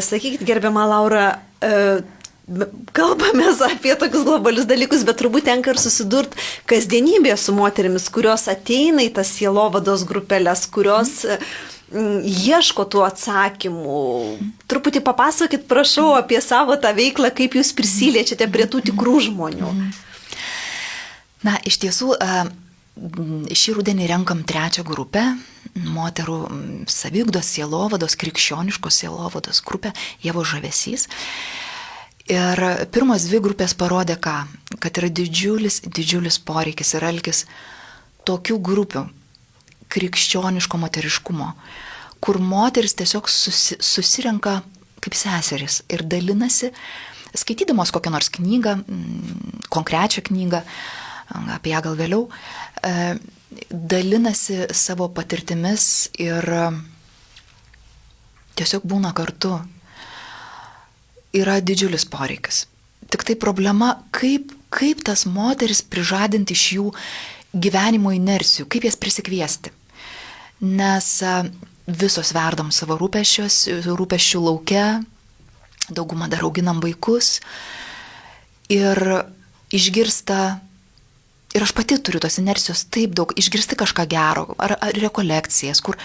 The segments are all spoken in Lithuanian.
Sakykit, gerbiama Laura, kalbamės apie tokius globalius dalykus, bet turbūt tenka ir susidurti kasdienybėje su moterimis, kurios ateina į tas sielovados grupelės, kurios ieško tų atsakymų. Truputį papasakokit, prašau, apie savo tą veiklą, kaip jūs prisiliečiate prie tų tikrų žmonių. Na, iš tiesų, šį rudenį renkam 3 grupę moterų saviugdos sielovados, krikščioniškos sielovados grupę Ievos žavesys. Ir pirmos 2 grupės parodė ką? Kad yra didžiulis poreikis ir alkis tokių grupių krikščioniško moteriškumo, kur moteris tiesiog susirenka kaip seserys ir dalinasi, skaitydamos kokią nors knygą, konkrečią knygą, apie ją gal vėliau, dalinasi savo patirtimis ir tiesiog būna kartu. Yra didžiulis poreikis. Tik tai problema, kaip tas moteris prižadinti iš jų gyvenimo inercijų, kaip jas prisikviesti. Nes visos verdam savo rūpesčių lauke, daugumą dar auginam vaikus ir išgirsta, ir aš pati turiu tos inercijos taip daug, išgirsti kažką gero, ar rekolekcijas, kur,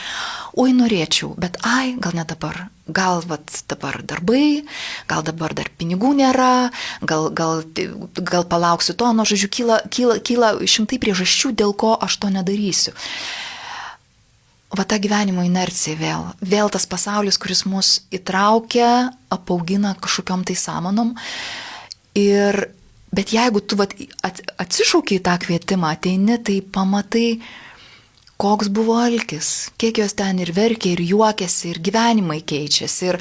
oi norėčiau, bet gal ne dabar, gal dabar darbai, gal dabar dar pinigų nėra, gal palauksiu to, žodžiu, kyla šimtai priežasčių, dėl ko aš to nedarysiu. Va ta gyvenimo inercija vėl tas pasaulis, kuris mus įtraukia, apaugina kažkokiom tai sąmonom. Bet jeigu tu atsišauki į tą kvietimą, ateini, tai pamatai, koks buvo alkis, kiek jos ten ir verkia, ir juokiasi, ir gyvenimai keičiasi.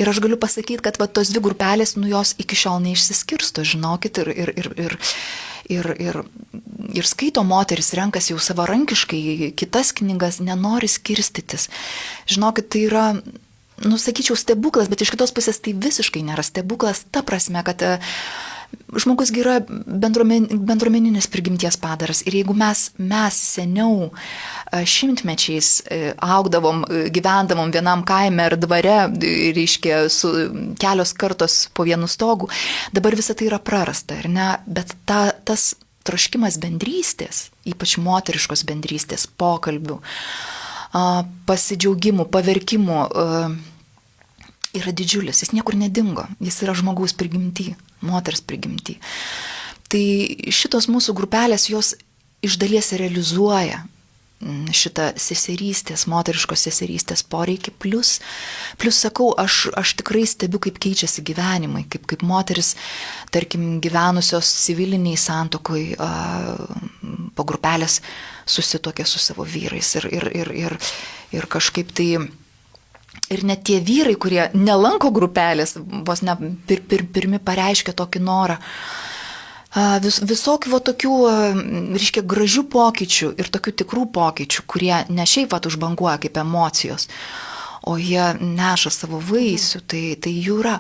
Ir aš galiu pasakyti, kad tos 2 grupelės, jos iki šiol neišsiskirsto, žinokit, ir skaito moteris, renkasi jau savarankiškai, kitas knygas, nenori skirstytis. Žinokit, tai yra, sakyčiau, stebuklas, bet iš kitos pusės tai visiškai nėra stebuklas, ta prasme, kad žmogus yra bendruomeninis prigimties padaras. Ir jeigu mes seniau šimtmečiais augdavom, gyvendavom vienam kaime ar dvare, reiškia, su kelios kartos po vienu stogu, dabar visa tai yra prarasta, ar ne? Bet tas troškimas bendrystės, ypač moteriškos bendrystės, pokalbių, pasidžiaugimų, paverkimų, yra didžiulis, jis niekur nedingo, jis yra žmogaus prigimty, moters prigimty. Tai šitos mūsų grupelės, jos iš dalies realizuoja šitą seserystės, moteriškos seserystės poreikį, plus sakau, aš tikrai stebiu, kaip keičiasi gyvenimai, kaip moteris, tarkim, gyvenusios civiliniai santokoj, po grupelės susituokė su savo vyrais ir kažkaip tai. Ir net tie vyrai, kurie nelanko grupelės, vos ne pirmi pareiškia tokį norą, visokių tokių, reiškia, gražių pokyčių ir tokių tikrų pokyčių, kurie ne šiaip užbanguoja kaip emocijos, o jie neša savo vaisių, tai jų yra.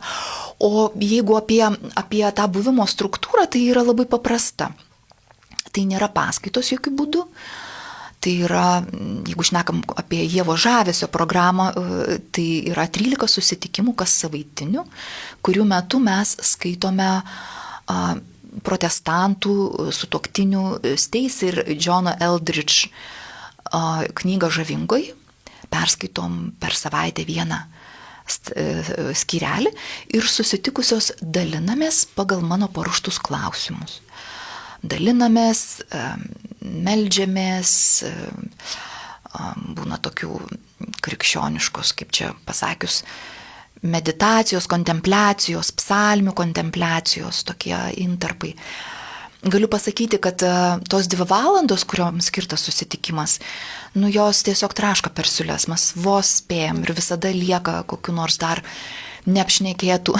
O jeigu apie tą buvimo struktūrą, tai yra labai paprasta. Tai nėra paskaitos jokių būdų. Tai yra, jeigu šnekam apie Ievo žavesio programą, tai yra 13 susitikimų kas savaitinių, kurių metu mes skaitome protestantų sutuoktinių Stacy ir Johno Eldridge knygą Žavingoji. Perskaitom per savaitę vieną skyrelį ir susitikusios dalinamės pagal mano paruoštus klausimus. Dalinamės, meldžiamės, būna tokių krikščioniškos, kaip čia pasakius, meditacijos, kontempliacijos, psalmių kontempliacijos, tokie intarpai. Galiu pasakyti, kad tos 2 valandos, kurioms skirtas susitikimas, jos tiesiog traška per siūles, mes vos spėjam ir visada lieka kokiu nors dar neapšnekėtų